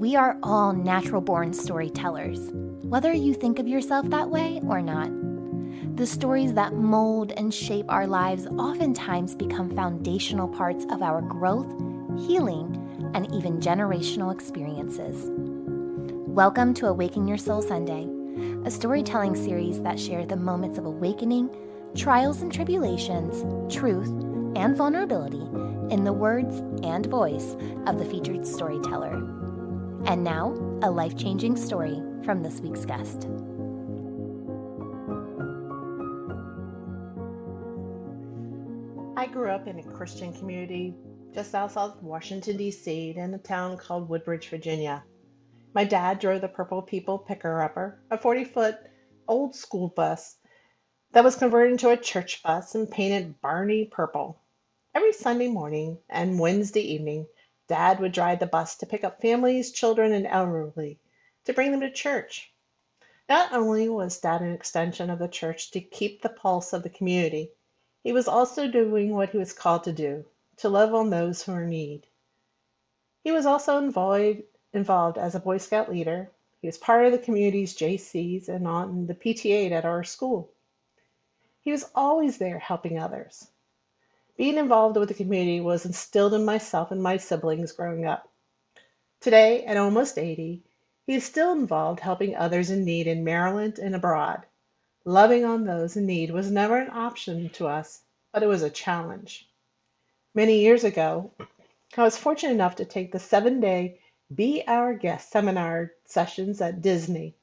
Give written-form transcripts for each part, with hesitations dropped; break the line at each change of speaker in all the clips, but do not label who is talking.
We are all natural-born storytellers, whether you think of yourself that way or not. The stories that mold and shape our lives oftentimes become foundational parts of our growth, healing, and even generational experiences. Welcome to Awaken Your Soul Sunday, a storytelling series that shares the moments of awakening, trials and tribulations, truth, and vulnerability in the words and voice of the featured storyteller. And now, a life-changing story from this week's guest.
I grew up in a Christian community just outside Washington, D.C., in a town called Woodbridge, Virginia. My dad drove the Purple People Picker-Upper, a 40-foot old school bus that was converted into a church bus and painted Barney purple. Every Sunday morning and Wednesday evening, Dad would drive the bus to pick up families, children, and elderly to bring them to church. Not only was Dad an extension of the church to keep the pulse of the community, he was also doing what he was called to do, to love on those who are in need. He was also involved as a Boy Scout leader. He was part of the community's JCs and on the PTA at our school. He was always there helping others. Being involved with the community was instilled in myself and my siblings growing up. Today, at almost 80, he is still involved helping others in need in Maryland and abroad. Loving on those in need was never an option to us, but it was a challenge. Many years ago, I was fortunate enough to take the 7-day Be Our Guest seminar sessions at Disney.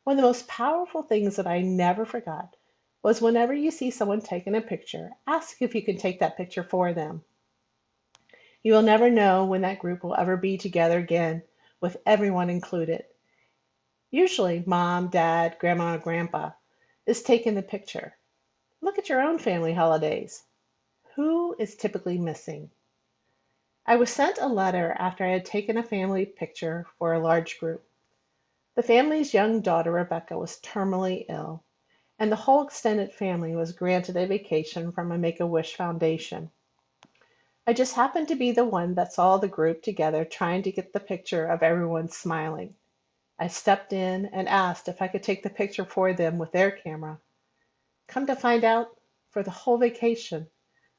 One of the most powerful things that I never forgot was whenever you see someone taking a picture, ask if you can take that picture for them. You will never know when that group will ever be together again with everyone included. Usually, mom, dad, grandma, or grandpa is taking the picture. Look at your own family holidays. Who is typically missing? I was sent a letter after I had taken a family picture for a large group. The family's young daughter, Rebecca, was terminally ill, and the whole extended family was granted a vacation from a Make-A-Wish Foundation. I just happened to be the one that saw the group together trying to get the picture of everyone smiling. I stepped in and asked if I could take the picture for them with their camera. Come to find out, for the whole vacation,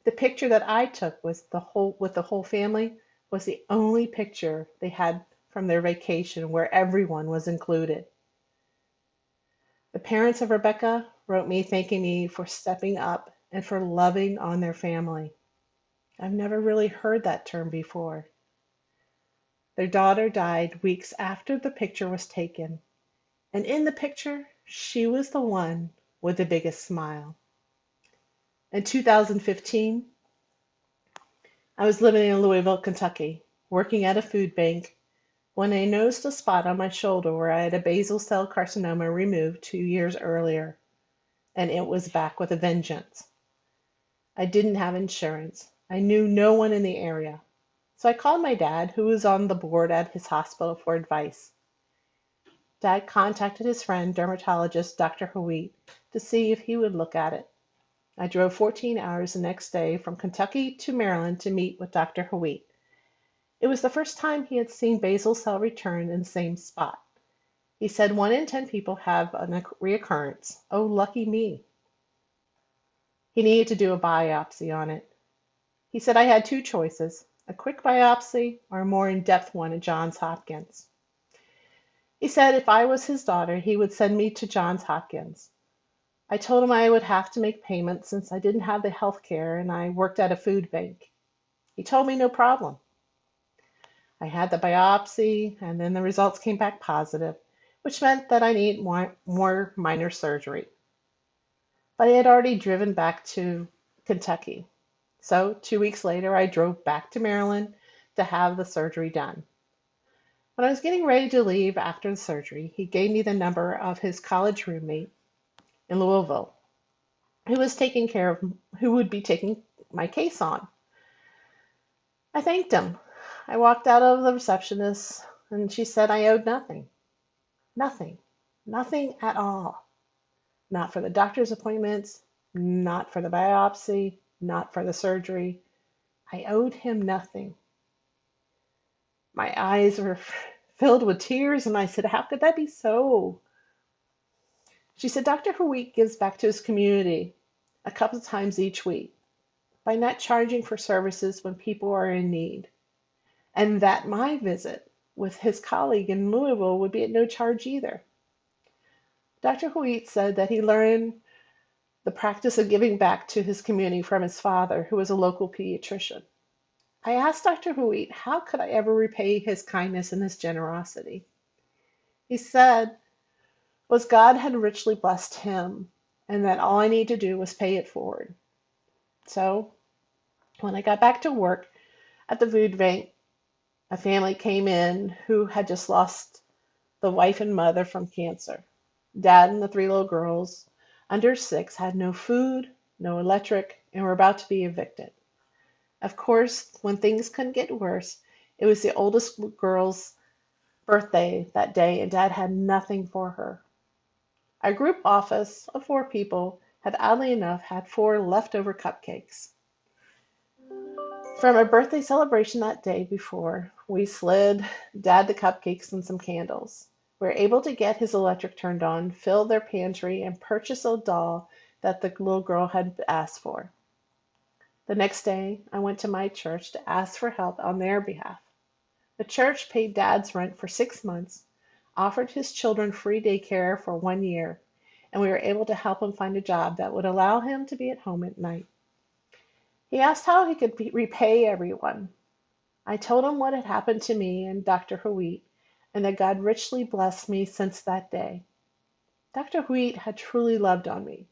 the picture that I took with the whole family was the only picture they had from their vacation where everyone was included. The parents of Rebecca wrote me thanking me for stepping up and for loving on their family. I've never really heard that term before. Their daughter died weeks after the picture was taken, and in the picture, she was the one with the biggest smile. In 2015, I was living in Louisville, Kentucky, working at a food bank when I noticed a spot on my shoulder where I had a basal cell carcinoma removed 2 years earlier, and it was back with a vengeance. I didn't have insurance. I knew no one in the area. So I called my dad, who was on the board at his hospital, for advice. Dad contacted his friend, dermatologist Dr. Howitt, to see if he would look at it. I drove 14 hours the next day from Kentucky to Maryland to meet with Dr. Howitt. It was the first time he had seen basal cell return in the same spot. He said 1 in 10 people have a reoccurrence. Oh, lucky me. He needed to do a biopsy on it. He said I had 2 choices, a quick biopsy or a more in-depth one at Johns Hopkins. He said if I was his daughter, he would send me to Johns Hopkins. I told him I would have to make payments since I didn't have the health care and I worked at a food bank. He told me no problem. I had the biopsy and then the results came back positive, which meant that I needed more minor surgery. But I had already driven back to Kentucky. So 2 weeks later, I drove back to Maryland to have the surgery done. When I was getting ready to leave after the surgery, he gave me the number of his college roommate in Louisville, who would be taking my case on. I thanked him. I walked out of the receptionist and she said I owed nothing. Nothing. Nothing at all. Not for the doctor's appointments, not for the biopsy, not for the surgery. I owed him nothing. My eyes were filled with tears, and I said, "How could that be so?" She said, "Dr. Huik gives back to his community a couple of times each week by not charging for services when people are in need, and that my visit with his colleague in Louisville would be at no charge either." Dr. Huik said that he learned the practice of giving back to his community from his father, who was a local pediatrician. I asked Dr. Huik, how could I ever repay his kindness and his generosity? He said was God had richly blessed him, and that all I needed to do was pay it forward. So when I got back to work at the food bank, a family came in who had just lost the wife and mother from cancer. Dad and the 3 little girls under 6 had no food, no electric, and were about to be evicted. Of course, when things couldn't get worse, it was the oldest girl's birthday that day, and Dad had nothing for her. Our group office of 4 people had oddly enough had 4 leftover cupcakes from a birthday celebration that day before. We slid Dad the cupcakes and some candles. We were able to get his electric turned on, fill their pantry, and purchase a doll that the little girl had asked for. The next day, I went to my church to ask for help on their behalf. The church paid Dad's rent for 6 months, offered his children free daycare for 1 year, and we were able to help him find a job that would allow him to be at home at night. He asked how he could repay everyone. I told him what had happened to me and Dr. Huik, and that God richly blessed me since that day. Dr. Huik had truly loved on me.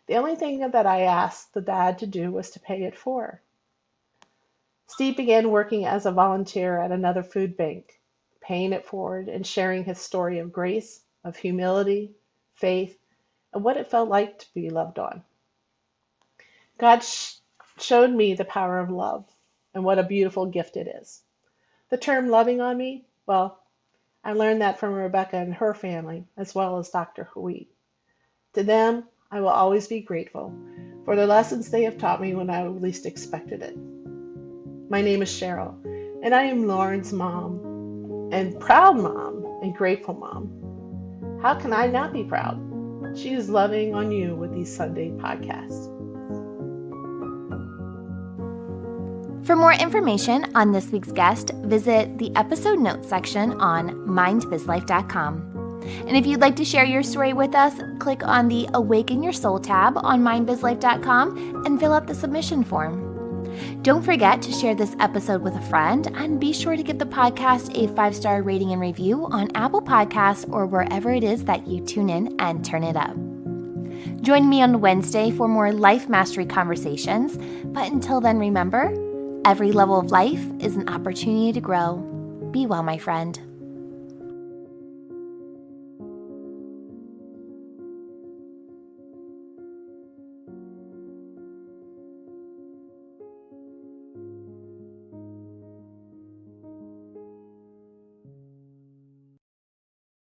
The only thing that I asked the dad to do was to pay it forward. Steve began working as a volunteer at another food bank, paying it forward and sharing his story of grace, of humility, faith, and what it felt like to be loved on. God showed me the power of love and what a beautiful gift it is. The term loving on me, well, I learned that from Rebecca and her family, as well as Dr. Huik. To them, I will always be grateful for the lessons they have taught me when I least expected it. My name is Cheryl, and I am Lauren's mom, and proud mom, and grateful mom. How can I not be proud? She is loving on you with these Sunday podcasts.
For more information on this week's guest, visit the episode notes section on mindbizlife.com. And if you'd like to share your story with us, click on the Awaken Your Soul tab on mindbizlife.com and fill out the submission form. Don't forget to share this episode with a friend, and be sure to give the podcast a 5-star rating and review on Apple Podcasts or wherever it is that you tune in and turn it up. Join me on Wednesday for more life mastery conversations, but until then, remember, every level of life is an opportunity to grow. Be well, my friend.